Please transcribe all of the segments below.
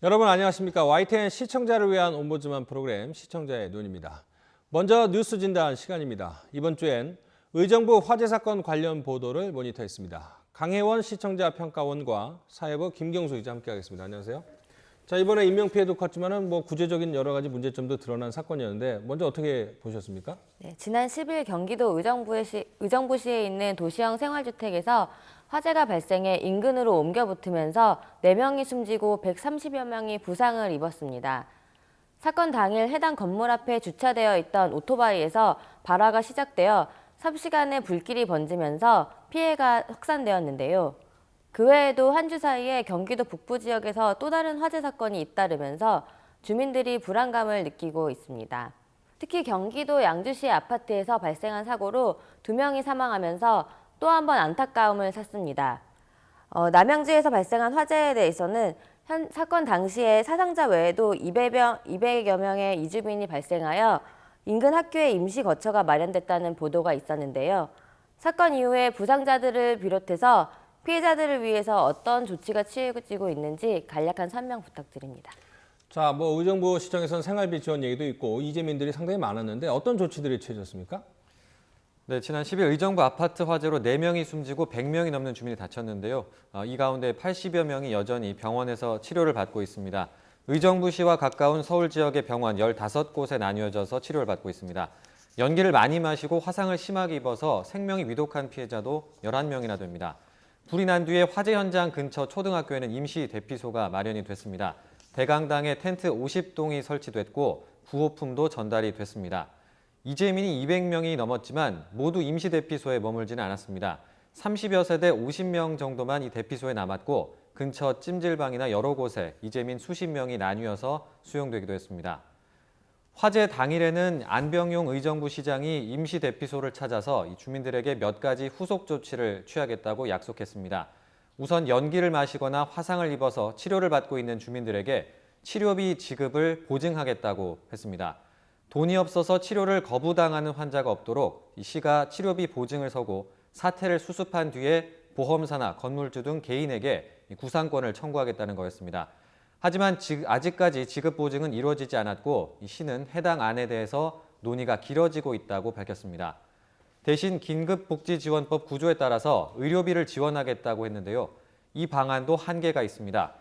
여러분 안녕하십니까? YTN 시청자를 위한 옴부즈만 프로그램 시청자의 눈입니다. 먼저 뉴스 진단 시간입니다. 이번 주엔 의정부 화재 사건 관련 보도를 모니터했습니다. 강혜원 시청자 평가원과 사회부 김경수 기자 함께하겠습니다. 안녕하세요. 자, 이번에 인명피해도 컸지만은 구체적인 여러 가지 문제점도 드러난 사건이었는데 먼저 어떻게 보셨습니까? 네, 지난 10일 경기도 의정부시에 있는 도시형 생활주택에서 화재가 발생해 인근으로 옮겨 붙으면서 4명이 숨지고 130여 명이 부상을 입었습니다. 사건 당일 해당 건물 앞에 주차되어 있던 오토바이에서 발화가 시작되어 삽시간에 불길이 번지면서 피해가 확산되었는데요. 그 외에도 한 주 사이에 경기도 북부 지역에서 또 다른 화재 사건이 잇따르면서 주민들이 불안감을 느끼고 있습니다. 특히 경기도 양주시의 아파트에서 발생한 사고로 2명이 사망하면서 또 한 번 안타까움을 샀습니다. 남양주에서 발생한 화재에 대해서는 사건 당시에 사상자 외에도 200여 명의 이주민이 발생하여 인근 학교에 임시 거처가 마련됐다는 보도가 있었는데요. 사건 이후에 부상자들을 비롯해서 피해자들을 위해서 어떤 조치가 취해지고 있는지 간략한 설명 부탁드립니다. 자, 의정부 시청에서는 생활비 지원 얘기도 있고 이재민들이 상당히 많았는데 어떤 조치들이 취해졌습니까? 네, 지난 10일 의정부 아파트 화재로 4명이 숨지고 100명이 넘는 주민이 다쳤는데요. 이 가운데 80여 명이 여전히 병원에서 치료를 받고 있습니다. 의정부시와 가까운 서울 지역의 병원 15곳에 나뉘어져서 치료를 받고 있습니다. 연기를 많이 마시고 화상을 심하게 입어서 생명이 위독한 피해자도 11명이나 됩니다. 불이 난 뒤에 화재 현장 근처 초등학교에는 임시 대피소가 마련이 됐습니다. 대강당에 텐트 50동이 설치됐고 구호품도 전달이 됐습니다. 이재민이 200명이 넘었지만 모두 임시 대피소에 머물지는 않았습니다. 30여 세대 50명 정도만 이 대피소에 남았고 근처 찜질방이나 여러 곳에 이재민 수십 명이 나뉘어서 수용되기도 했습니다. 화재 당일에는 안병용 의정부 시장이 임시 대피소를 찾아서 이 주민들에게 몇 가지 후속 조치를 취하겠다고 약속했습니다. 우선 연기를 마시거나 화상을 입어서 치료를 받고 있는 주민들에게 치료비 지급을 보증하겠다고 했습니다. 돈이 없어서 치료를 거부당하는 환자가 없도록 이 시가 치료비 보증을 서고 사태를 수습한 뒤에 보험사나 건물주 등 개인에게 구상권을 청구하겠다는 거였습니다. 하지만 아직까지 지급 보증은 이루어지지 않았고 이 시는 해당 안에 대해서 논의가 길어지고 있다고 밝혔습니다. 대신 긴급복지지원법 구조에 따라서 의료비를 지원하겠다고 했는데요. 이 방안도 한계가 있습니다.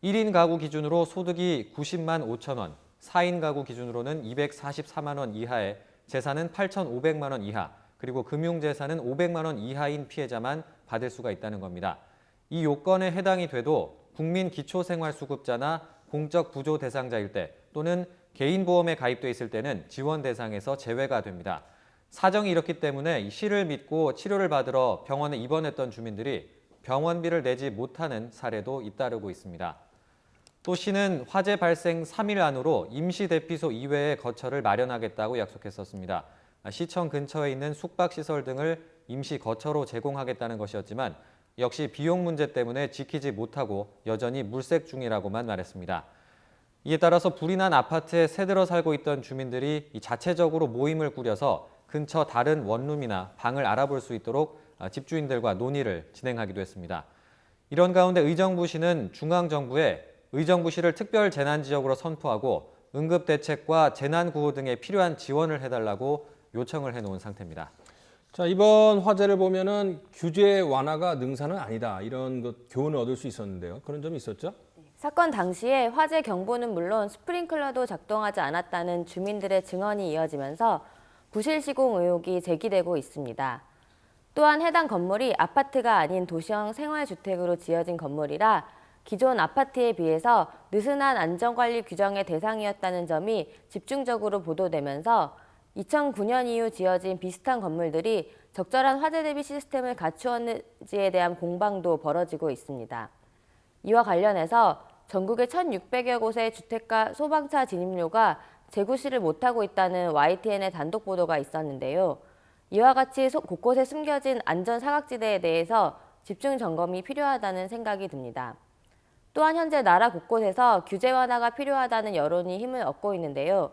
1인 가구 기준으로 소득이 90만 5천 원, 4인 가구 기준으로는 244만 원 이하에 재산은 8,500만 원 이하, 그리고 금융재산은 500만 원 이하인 피해자만 받을 수가 있다는 겁니다. 이 요건에 해당이 돼도 국민기초생활수급자나 공적 부조 대상자일 때 또는 개인보험에 가입돼 있을 때는 지원 대상에서 제외가 됩니다. 사정이 이렇기 때문에 이 시를 믿고 치료를 받으러 병원에 입원했던 주민들이 병원비를 내지 못하는 사례도 잇따르고 있습니다. 또 시는 화재 발생 3일 안으로 임시 대피소 이외의 거처를 마련하겠다고 약속했었습니다. 시청 근처에 있는 숙박시설 등을 임시 거처로 제공하겠다는 것이었지만 역시 비용 문제 때문에 지키지 못하고 여전히 물색 중이라고만 말했습니다. 이에 따라서 불이 난 아파트에 새들어 살고 있던 주민들이 자체적으로 모임을 꾸려서 근처 다른 원룸이나 방을 알아볼 수 있도록 집주인들과 논의를 진행하기도 했습니다. 이런 가운데 의정부시는 중앙정부에 의정부시를 특별 재난지역으로 선포하고 응급대책과 재난구호 등에 필요한 지원을 해달라고 요청을 해놓은 상태입니다. 자, 이번 화재를 보면은 규제 완화가 능사는 아니다. 이런 교훈을 얻을 수 있었는데요. 그런 점이 있었죠? 사건 당시에 화재 경보는 물론 스프링클러도 작동하지 않았다는 주민들의 증언이 이어지면서 부실 시공 의혹이 제기되고 있습니다. 또한 해당 건물이 아파트가 아닌 도시형 생활주택으로 지어진 건물이라 기존 아파트에 비해서 느슨한 안전관리 규정의 대상이었다는 점이 집중적으로 보도되면서 2009년 이후 지어진 비슷한 건물들이 적절한 화재 대비 시스템을 갖추었는지에 대한 공방도 벌어지고 있습니다. 이와 관련해서 전국의 1,600여 곳의 주택가 소방차 진입로가 재구시를 못하고 있다는 YTN의 단독 보도가 있었는데요. 이와 같이 곳곳에 숨겨진 안전 사각지대에 대해서 집중 점검이 필요하다는 생각이 듭니다. 또한 현재 나라 곳곳에서 규제 완화가 필요하다는 여론이 힘을 얻고 있는데요.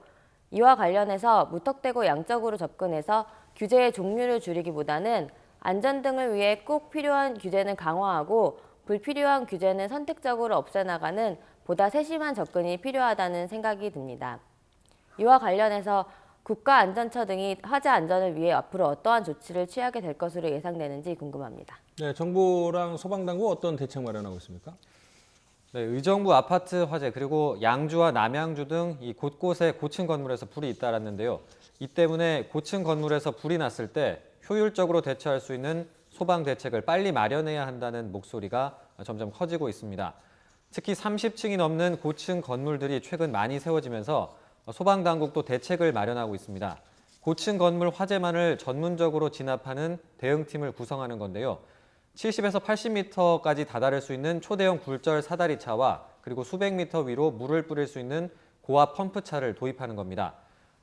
이와 관련해서 무턱대고 양적으로 접근해서 규제의 종류를 줄이기보다는 안전 등을 위해 꼭 필요한 규제는 강화하고 불필요한 규제는 선택적으로 없애나가는 보다 세심한 접근이 필요하다는 생각이 듭니다. 이와 관련해서 국가안전처 등이 화재 안전을 위해 앞으로 어떠한 조치를 취하게 될 것으로 예상되는지 궁금합니다. 네, 정부랑 소방당국 어떤 대책 마련하고 있습니까? 네, 의정부 아파트 화재 그리고 양주와 남양주 등 이 곳곳에 고층 건물에서 불이 잇따랐는데요. 이 때문에 고층 건물에서 불이 났을 때 효율적으로 대처할 수 있는 소방 대책을 빨리 마련해야 한다는 목소리가 점점 커지고 있습니다. 특히 30층이 넘는 고층 건물들이 최근 많이 세워지면서 소방당국도 대책을 마련하고 있습니다. 고층 건물 화재만을 전문적으로 진압하는 대응팀을 구성하는 건데요. 70에서 80m까지 다다를 수 있는 초대형 굴절 사다리차와 그리고 수백 미터 위로 물을 뿌릴 수 있는 고압 펌프차를 도입하는 겁니다.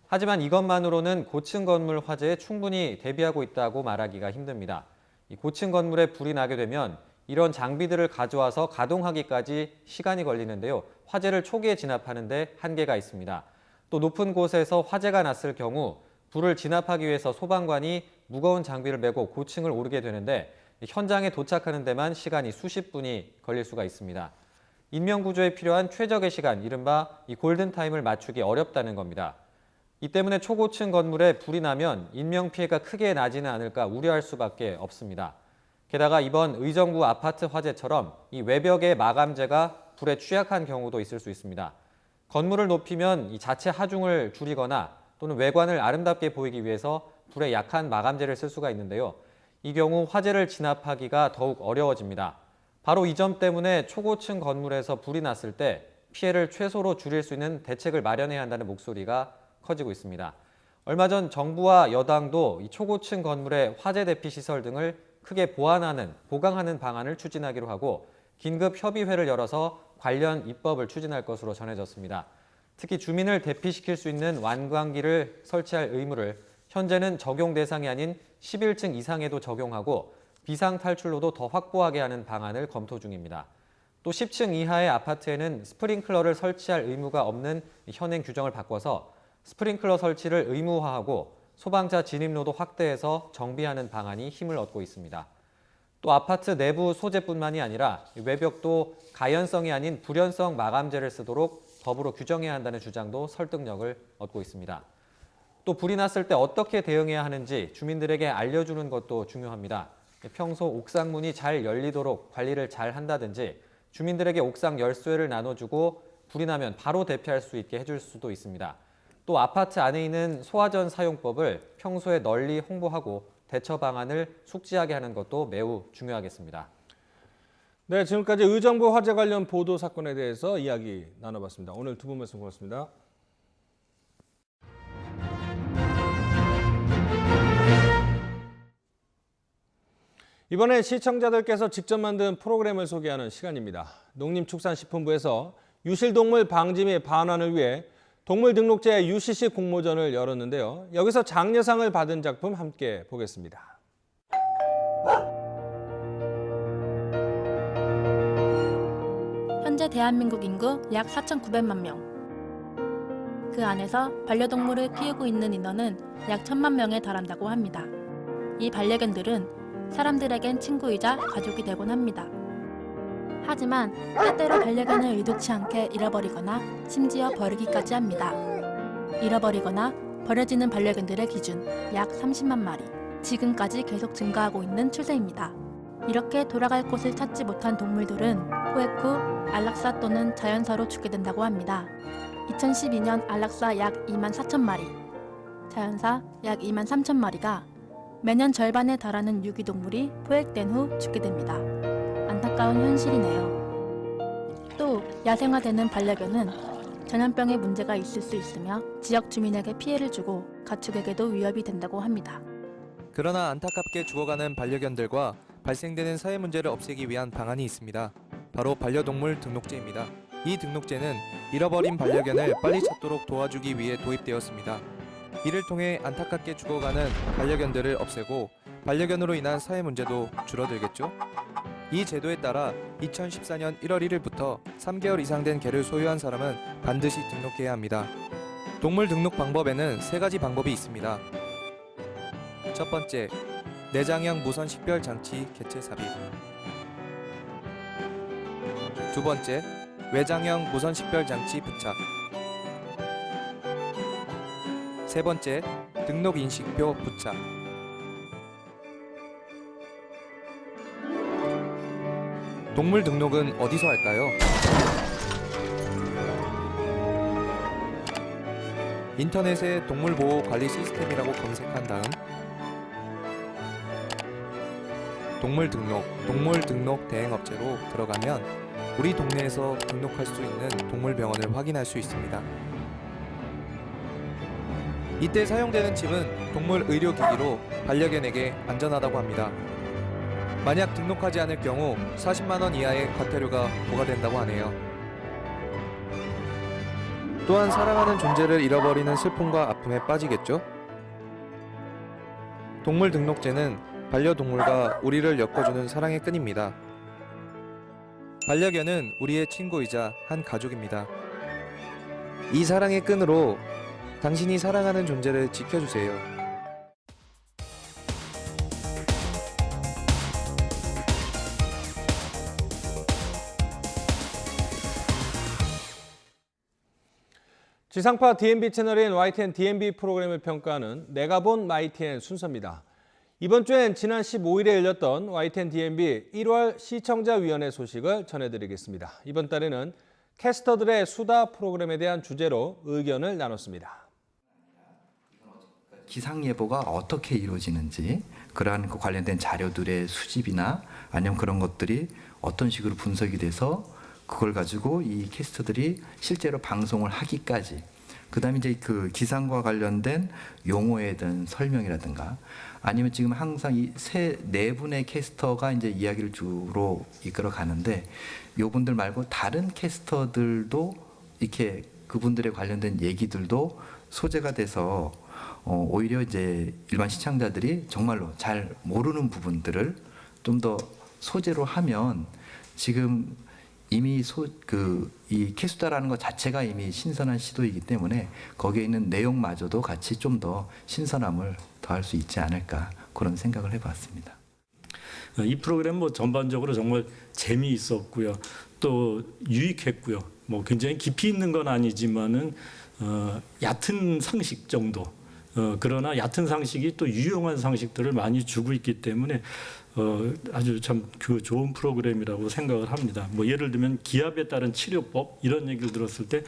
하지만 이것만으로는 고층 건물 화재에 충분히 대비하고 있다고 말하기가 힘듭니다. 이 고층 건물에 불이 나게 되면 이런 장비들을 가져와서 가동하기까지 시간이 걸리는데요. 화재를 초기에 진압하는 데 한계가 있습니다. 또 높은 곳에서 화재가 났을 경우 불을 진압하기 위해서 소방관이 무거운 장비를 메고 고층을 오르게 되는데 현장에 도착하는 데만 시간이 수십 분이 걸릴 수가 있습니다. 인명구조에 필요한 최적의 시간, 이른바 이 골든타임을 맞추기 어렵다는 겁니다. 이 때문에 초고층 건물에 불이 나면 인명피해가 크게 나지는 않을까 우려할 수밖에 없습니다. 게다가 이번 의정부 아파트 화재처럼 이 외벽의 마감재가 불에 취약한 경우도 있을 수 있습니다. 건물을 높이면 이 자체 하중을 줄이거나 또는 외관을 아름답게 보이기 위해서 불에 약한 마감재를 쓸 수가 있는데요. 이 경우 화재를 진압하기가 더욱 어려워집니다. 바로 이 점 때문에 초고층 건물에서 불이 났을 때 피해를 최소로 줄일 수 있는 대책을 마련해야 한다는 목소리가 커지고 있습니다. 얼마 전 정부와 여당도 이 초고층 건물의 화재 대피 시설 등을 크게 보강하는 방안을 추진하기로 하고 긴급 협의회를 열어서 관련 입법을 추진할 것으로 전해졌습니다. 특히 주민을 대피시킬 수 있는 완광기를 설치할 의무를 현재는 적용 대상이 아닌 11층 이상에도 적용하고 비상탈출로도 더 확보하게 하는 방안을 검토 중입니다. 또 10층 이하의 아파트에는 스프링클러를 설치할 의무가 없는 현행 규정을 바꿔서 스프링클러 설치를 의무화하고 소방차 진입로도 확대해서 정비하는 방안이 힘을 얻고 있습니다. 또 아파트 내부 소재뿐만이 아니라 외벽도 가연성이 아닌 불연성 마감재를 쓰도록 법으로 규정해야 한다는 주장도 설득력을 얻고 있습니다. 또 불이 났을 때 어떻게 대응해야 하는지 주민들에게 알려주는 것도 중요합니다. 평소 옥상 문이 잘 열리도록 관리를 잘 한다든지 주민들에게 옥상 열쇠를 나눠주고 불이 나면 바로 대피할 수 있게 해줄 수도 있습니다. 또 아파트 안에 있는 소화전 사용법을 평소에 널리 홍보하고 대처 방안을 숙지하게 하는 것도 매우 중요하겠습니다. 네, 지금까지 의정부 화재 관련 보도 사건에 대해서 이야기 나눠봤습니다. 오늘 두 분 말씀 고맙습니다. 이번엔 시청자들께서 직접 만든 프로그램을 소개하는 시간입니다. 농림축산식품부에서 유실동물 방지 및 반환을 위해 동물등록제 UCC 공모전을 열었는데요. 여기서 장려상을 받은 작품 함께 보겠습니다. 현재 대한민국 인구 약 4,900만 명. 그 안에서 반려동물을 키우고 있는 인원은 약 1,000만 명에 달한다고 합니다. 이 반려견들은 사람들에겐 친구이자 가족이 되곤 합니다. 하지만 때때로 반려견을 의도치 않게 잃어버리거나 심지어 버리기까지 합니다. 잃어버리거나 버려지는 반려견들의 기준 약 30만 마리. 지금까지 계속 증가하고 있는 추세입니다. 이렇게 돌아갈 곳을 찾지 못한 동물들은 포획 후 안락사 또는 자연사로 죽게 된다고 합니다. 2012년 안락사 약 2만 4천 마리, 자연사 약 2만 3천 마리가 매년 절반에 달하는 유기동물이 포획된 후 죽게 됩니다. 안타까운 현실이네요. 또 야생화되는 반려견은 전염병의 문제가 있을 수 있으며 지역 주민에게 피해를 주고 가축에게도 위협이 된다고 합니다. 그러나 안타깝게 죽어가는 반려견들과 발생되는 사회 문제를 없애기 위한 방안이 있습니다. 바로 반려동물 등록제입니다. 이 등록제는 잃어버린 반려견을 빨리 찾도록 도와주기 위해 도입되었습니다. 이를 통해 안타깝게 죽어가는 반려견들을 없애고 반려견으로 인한 사회 문제도 줄어들겠죠? 이 제도에 따라 2014년 1월 1일부터 3개월 이상 된 개를 소유한 사람은 반드시 등록해야 합니다. 동물 등록 방법에는 3가지 방법이 있습니다. 첫 번째, 내장형 무선 식별 장치 개체 삽입. 두 번째, 외장형 무선 식별 장치 부착. 세 번째, 등록 인식표 부착. 동물 등록은 어디서 할까요? 인터넷에 동물보호관리 시스템이라고 검색한 다음 동물 등록 대행업체로 들어가면 우리 동네에서 등록할 수 있는 동물병원을 확인할 수 있습니다. 이때 사용되는 칩은 동물 의료기기로 반려견에게 안전하다고 합니다. 만약 등록하지 않을 경우 40만 원 이하의 과태료가 부과된다고 하네요. 또한 사랑하는 존재를 잃어버리는 슬픔과 아픔에 빠지겠죠? 동물 등록제는 반려동물과 우리를 엮어주는 사랑의 끈입니다. 반려견은 우리의 친구이자 한 가족입니다. 이 사랑의 끈으로 당신이 사랑하는 존재를 지켜주세요. 지상파 DMB 채널인 YTN DMB 프로그램을 평가하는 내가 본 YTN 순서입니다. 이번 주엔 지난 15일에 열렸던 YTN DMB 1월 시청자위원회 소식을 전해드리겠습니다. 이번 달에는 캐스터들의 수다 프로그램에 대한 주제로 의견을 나눴습니다. 기상예보가 어떻게 이루어지는지 그러한 그 관련된 자료들의 수집이나 아니면 그런 것들이 어떤 식으로 분석이 돼서 그걸 가지고 이 캐스터들이 실제로 방송을 하기까지 그다음에 이제 그 기상과 관련된 용어에 대한 설명이라든가 아니면 지금 항상 이 네 분의 캐스터가 이제 이야기를 주로 이끌어 가는데 요분들 말고 다른 캐스터들도 이렇게 그분들에 관련된 얘기들도 소재가 돼서 오히려 이제 일반 시청자들이 정말로 잘 모르는 부분들을 좀 더 소재로 하면 지금 이미 이 캐스터라는 것 자체가 이미 신선한 시도이기 때문에 거기에 있는 내용마저도 같이 좀 더 신선함을 더할 수 있지 않을까 그런 생각을 해봤습니다. 이 프로그램 뭐 전반적으로 정말 재미있었고요, 또 유익했고요. 뭐 굉장히 깊이 있는 건 아니지만은 얕은 상식 정도. 그러나 얕은 상식이 또 유용한 상식들을 많이 주고 있기 때문에 아주 참 그 좋은 프로그램이라고 생각을 합니다. 뭐 예를 들면 기압에 따른 치료법 이런 얘기를 들었을 때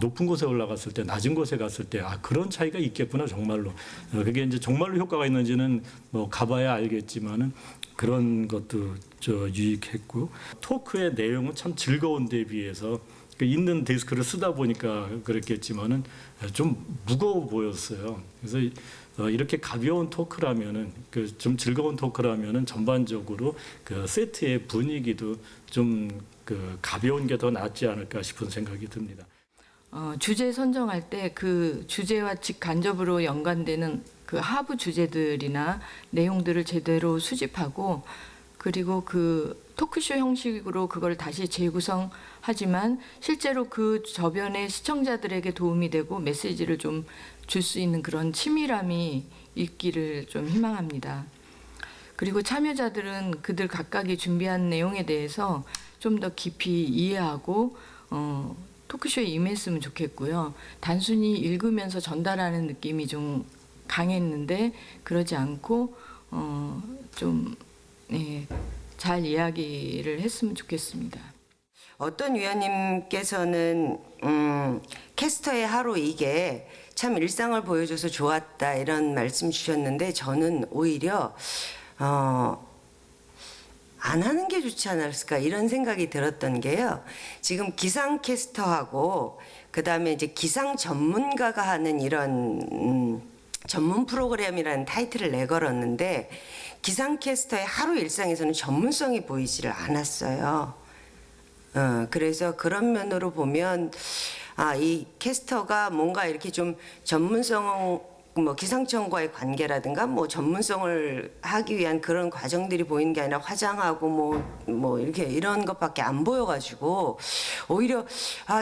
높은 곳에 올라갔을 때 낮은 곳에 갔을 때 그런 차이가 있겠구나 정말로. 그게 이제 정말로 효과가 있는지는 뭐 가봐야 알겠지만은 그런 것도 유익했고 토크의 내용은 참 즐거운 데 비해서 있는 데스크를 쓰다 보니까 그랬겠지만은 좀 무거워 보였어요. 그래서 이렇게 가벼운 토크라면은 좀 즐거운 토크라면은 전반적으로 그 세트의 분위기도 좀 가벼운 게 더 낫지 않을까 싶은 생각이 듭니다. 주제 선정할 때 그 주제와 직간접으로 연관되는 그 하부 주제들이나 내용들을 제대로 수집하고 그리고 그 토크쇼 형식으로 그걸 다시 재구성하지만 실제로 그 저변의 시청자들에게 도움이 되고 메시지를 좀 줄 수 있는 그런 치밀함이 있기를 좀 희망합니다. 그리고 참여자들은 그들 각각이 준비한 내용에 대해서 좀 더 깊이 이해하고 토크쇼에 임했으면 좋겠고요. 단순히 읽으면서 전달하는 느낌이 좀 강했는데 그러지 않고 좀 잘 이야기를 했으면 좋겠습니다. 어떤 위원님께서는 캐스터의 하루 이게 참 일상을 보여줘서 좋았다 이런 말씀 주셨는데 저는 오히려 안 하는 게 좋지 않았을까 이런 생각이 들었던 게요. 지금 기상 캐스터하고 그다음에 이제 기상 전문가가 하는 이런 전문 프로그램이라는 타이틀을 내걸었는데 기상캐스터의 하루 일상에서는 전문성이 보이지를 않았어요. 그래서 그런 면으로 보면 이 캐스터가 뭔가 이렇게 좀 전문성 뭐 기상청과의 관계라든가 뭐 전문성을 하기 위한 그런 과정들이 보이는 게 아니라 화장하고 뭐 이렇게 이런 것밖에 안 보여가지고 오히려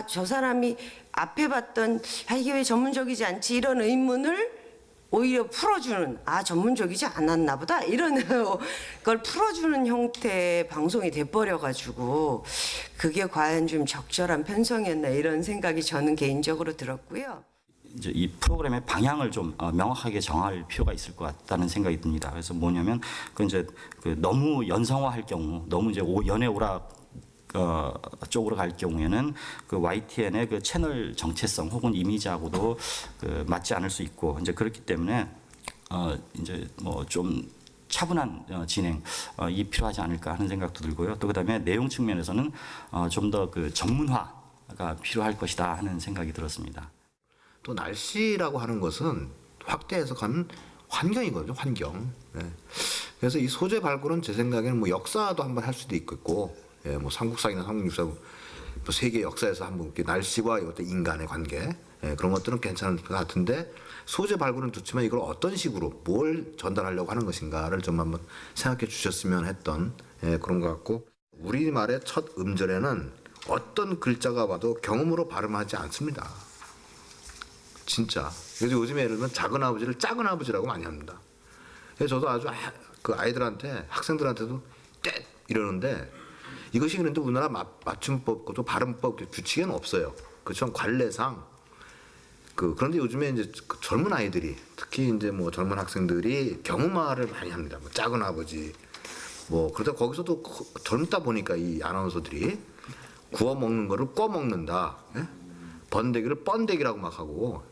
저 사람이 앞에 봤던 이게 왜 전문적이지 않지 이런 의문을 오히려 풀어주는 전문적이지 않았나 보다 이런 걸 풀어주는 형태의 방송이 돼버려가지고 그게 과연 좀 적절한 편성이었나 이런 생각이 저는 개인적으로 들었고요. 이제 이 프로그램의 방향을 좀 명확하게 정할 필요가 있을 것 같다는 생각이 듭니다. 그래서 뭐냐면 그 이제 그 너무 연상화할 경우, 너무 이제 연애 오락 쪽으로 갈 경우에는 그 YTN의 그 채널 정체성 혹은 이미지하고도 그 맞지 않을 수 있고 이제 그렇기 때문에 이제 뭐 좀 차분한 진행 이 필요하지 않을까 하는 생각도 들고요. 또 그다음에 내용 측면에서는 좀 더 그 전문화가 필요할 것이다 하는 생각이 들었습니다. 또 날씨라고 하는 것은 확대 해석하면 환경이거든요, 환경. 예. 그래서 이 소재 발굴은 제 생각에는 뭐 역사도 한번 할 수도 있겠고, 예, 뭐 삼국사기나 삼국유사, 뭐 세계 역사에서 한번 이렇게 날씨와 어떤 인간의 관계, 예, 그런 것들은 괜찮을 것 같은데 소재 발굴은 좋지만 이걸 어떤 식으로 뭘 전달하려고 하는 것인가를 좀 한번 생각해 주셨으면 했던 그런 것 같고, 우리말의 첫 음절에는 어떤 글자가 봐도 경음으로 발음하지 않습니다. 진짜. 그래서 요즘에 예를 들면 작은 아버지를 작은 아버지라고 많이 합니다. 그래서 저도 아주 그 아이들한테, 학생들한테도 떼 이러는데 이것이 그런데 우리나라 맞춤법도 발음법 규칙에는 없어요. 그렇지만 관례상 그런데 요즘에 이제 그 젊은 아이들이 특히 이제 뭐 젊은 학생들이 경음화를 많이 합니다. 뭐 작은 아버지 뭐 그러다 거기서도 젊다 보니까 이 아나운서들이 구워 먹는 거를 꺼 먹는다. 예? 번데기를 뻔데기라고 막 하고.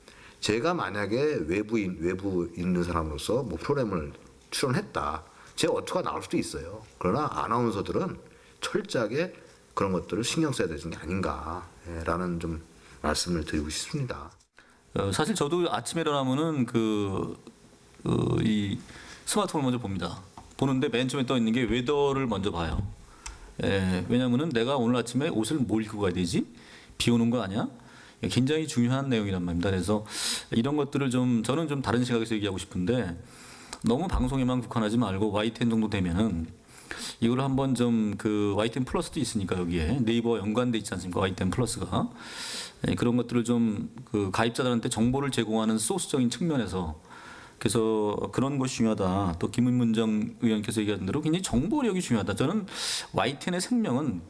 제가 만약에 외부 있는 사람으로서 뭐 프로그램을 출연했다. 제 어투가 나올 수도 있어요. 그러나 아나운서들은 철저하게 그런 것들을 신경 써야 되는 게 아닌가라는 좀 말씀을 드리고 싶습니다. 사실 저도 아침에 일어나면은 이 스마트폰을 먼저 봅니다. 보는데 맨 처음에 떠 있는 게 웨더를 먼저 봐요. 왜냐면은 내가 오늘 아침에 옷을 뭘 입고 가야 되지? 비 오는 거 아니야? 굉장히 중요한 내용이란 말입니다. 그래서 이런 것들을 저는 좀 다른 시각에서 얘기하고 싶은데 너무 방송에만 국한하지 말고 YTN 정도 되면은 이걸 한번 좀 그 YTN 플러스도 있으니까 여기에 네이버 연관돼 있지 않습니까? YTN 플러스가 그런 것들을 좀 그 가입자들한테 정보를 제공하는 소스적인 측면에서 그래서 그런 것이 중요하다. 또 김문정 의원께서 얘기한 대로 굉장히 정보력이 중요하다. 저는 YTN의 생명은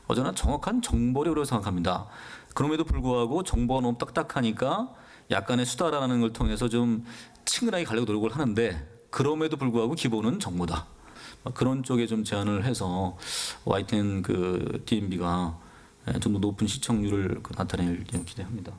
어제나 정확한 정보력으로 생각합니다. 그럼에도 불구하고 정보가 너무 딱딱하니까 약간의 수다라는 걸 통해서 좀 친근하게 가려고 노력을 하는데 그럼에도 불구하고 기본은 정보다. 그런 쪽에 좀 제안을 해서 YTN 그 DMB가 좀 더 높은 시청률을 나타낼 기대합니다.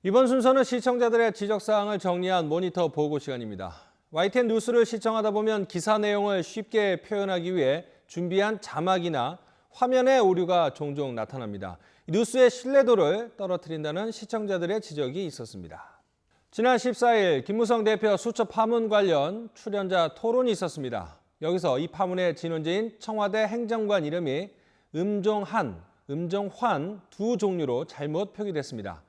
이번 순서는 시청자들의 지적사항을 정리한 모니터 보고 시간입니다. YTN 뉴스를 시청하다 보면 기사 내용을 쉽게 표현하기 위해 준비한 자막이나 화면의 오류가 종종 나타납니다. 뉴스의 신뢰도를 떨어뜨린다는 시청자들의 지적이 있었습니다. 지난 14일 김무성 대표 수첩 파문 관련 출연자 토론이 있었습니다. 여기서 이 파문의 진원지인 청와대 행정관 이름이 음종환 두 종류로 잘못 표기됐습니다.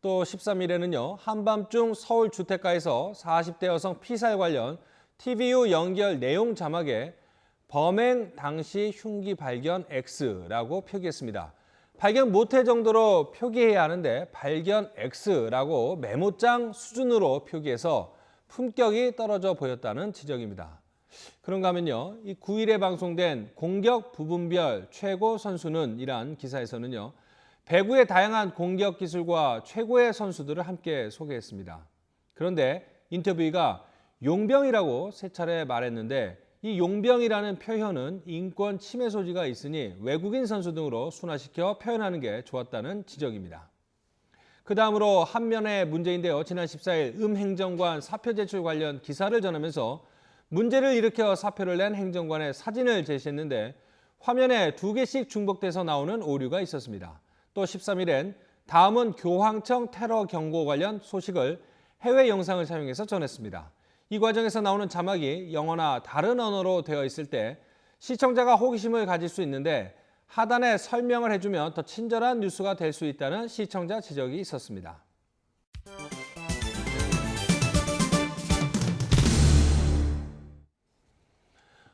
또 13일에는요. 한밤중 서울 주택가에서 40대 여성 피살 관련 TVU 연결 내용 자막에 범행 당시 흉기 발견 X라고 표기했습니다. 발견 못할 정도로 표기해야 하는데 발견 X라고 메모장 수준으로 표기해서 품격이 떨어져 보였다는 지적입니다. 그런가 하면요. 이 9일에 방송된 공격 부분별 최고 선수는 이란 기사에서는요. 배구의 다양한 공격 기술과 최고의 선수들을 함께 소개했습니다. 그런데 인터뷰가 용병이라고 세 차례 말했는데 이 용병이라는 표현은 인권 침해 소지가 있으니 외국인 선수 등으로 순화시켜 표현하는 게 좋았다는 지적입니다. 그 다음으로 한면의 문제인데요. 지난 14일 행정관 사표 제출 관련 기사를 전하면서 문제를 일으켜 사표를 낸 행정관의 사진을 제시했는데 화면에 2개씩 중복돼서 나오는 오류가 있었습니다. 또 13일엔 다음은 교황청 테러 경고 관련 소식을 해외 영상을 사용해서 전했습니다. 이 과정에서 나오는 자막이 영어나 다른 언어로 되어 있을 때 시청자가 호기심을 가질 수 있는데 하단에 설명을 해주면 더 친절한 뉴스가 될 수 있다는 시청자 지적이 있었습니다.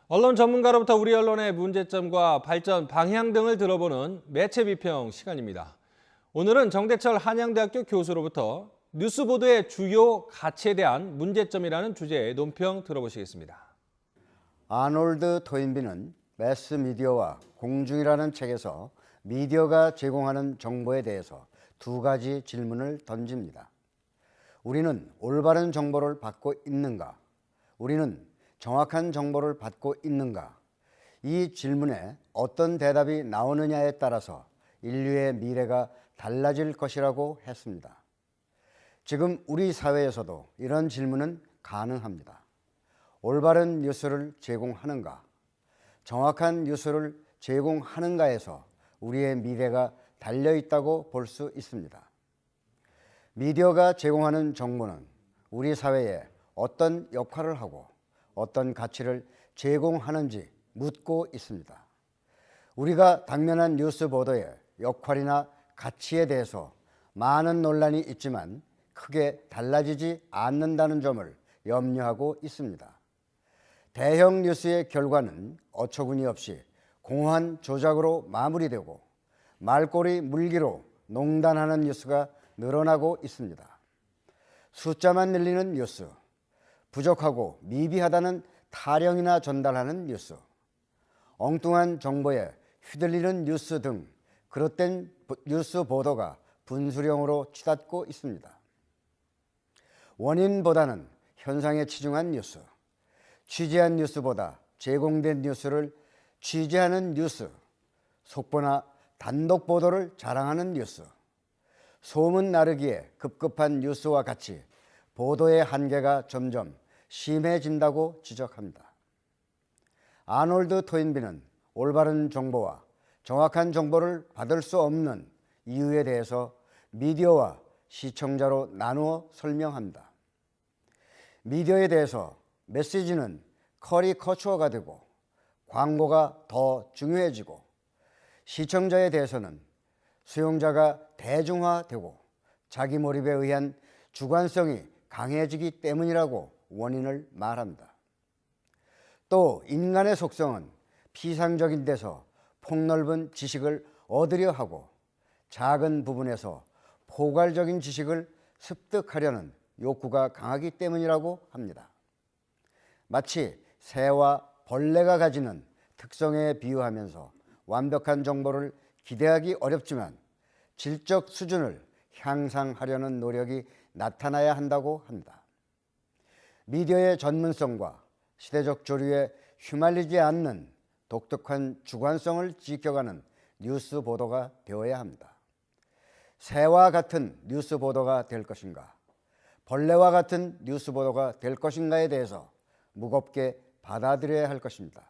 언론 전문가로부터 우리 언론의 문제점과 발전 방향 등을 들어보는 매체 비평 시간입니다. 오늘은 정대철 한양대학교 교수로부터 뉴스 보도의 주요 가치에 대한 문제점이라는 주제의 논평 들어보시겠습니다. 아놀드 토인비는 매스미디어와 공중이라는 책에서 미디어가 제공하는 정보에 대해서 두 가지 질문을 던집니다. 우리는 올바른 정보를 받고 있는가? 우리는 정확한 정보를 받고 있는가? 이 질문에 어떤 대답이 나오느냐에 따라서 인류의 미래가 달라질 것이라고 했습니다. 지금 우리 사회에서도 이런 질문은 가능합니다. 올바른 뉴스를 제공하는가? 정확한 뉴스를 제공하는가에서 우리의 미래가 달려있다고 볼 수 있습니다. 미디어가 제공하는 정보는 우리 사회에 어떤 역할을 하고 어떤 가치를 제공하는지 묻고 있습니다. 우리가 당면한 뉴스 보도의 역할이나 가치에 대해서 많은 논란이 있지만 크게 달라지지 않는다는 점을 염려하고 있습니다. 대형 뉴스의 결과는 어처구니 없이 공허한 조작으로 마무리되고 말꼬리 물기로 농단하는 뉴스가 늘어나고 있습니다. 숫자만 늘리는 뉴스, 부족하고 미비하다는 타령이나 전달하는 뉴스, 엉뚱한 정보에 휘둘리는 뉴스 등 그릇된 뉴스 보도가 분수령으로 치닫고 있습니다. 원인보다는 현상에 치중한 뉴스, 취재한 뉴스보다 제공된 뉴스를 취재하는 뉴스, 속보나 단독 보도를 자랑하는 뉴스, 소문 나르기에 급급한 뉴스와 같이 보도의 한계가 점점 심해진다고 지적합니다. 아놀드 토인비는 올바른 정보와 정확한 정보를 받을 수 없는 이유에 대해서 미디어와 시청자로 나누어 설명합니다. 미디어에 대해서 메시지는 커리커처가 되고 광고가 더 중요해지고, 시청자에 대해서는 수용자가 대중화되고 자기 몰입에 의한 주관성이 강해지기 때문이라고 원인을 말합니다. 또 인간의 속성은 피상적인 데서 폭넓은 지식을 얻으려 하고 작은 부분에서 포괄적인 지식을 습득하려는 욕구가 강하기 때문이라고 합니다. 마치 새와 벌레가 가지는 특성에 비유하면서 완벽한 정보를 기대하기 어렵지만 질적 수준을 향상하려는 노력이 나타나야 한다고 합니다. 미디어의 전문성과 시대적 조류에 휘말리지 않는 독특한 주관성을 지켜가는 뉴스 보도가 되어야 합니다. 새와 같은 뉴스 보도가 될 것인가, 벌레와 같은 뉴스 보도가 될 것인가에 대해서 무겁게 받아들여야 할 것입니다.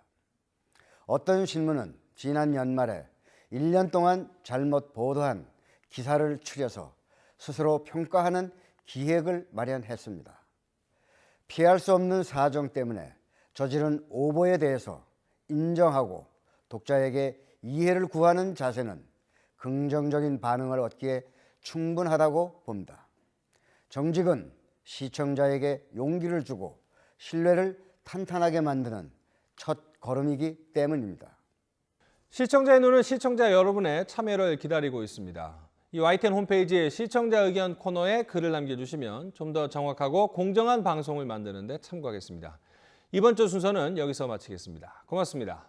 어떤 신문은 지난 연말에 1년 동안 잘못 보도한 기사를 추려서 스스로 평가하는 기획을 마련했습니다. 피할 수 없는 사정 때문에 저지른 오보에 대해서 인정하고 독자에게 이해를 구하는 자세는 긍정적인 반응을 얻기에 충분하다고 봅니다. 정직은 시청자에게 용기를 주고 신뢰를 탄탄하게 만드는 첫 걸음이기 때문입니다. 시청자의 눈은 시청자 여러분의 참여를 기다리고 있습니다. 이 YTN 홈페이지에 시청자 의견 코너에 글을 남겨주시면 좀 더 정확하고 공정한 방송을 만드는 데 참고하겠습니다. 이번 주 순서는 여기서 마치겠습니다. 고맙습니다.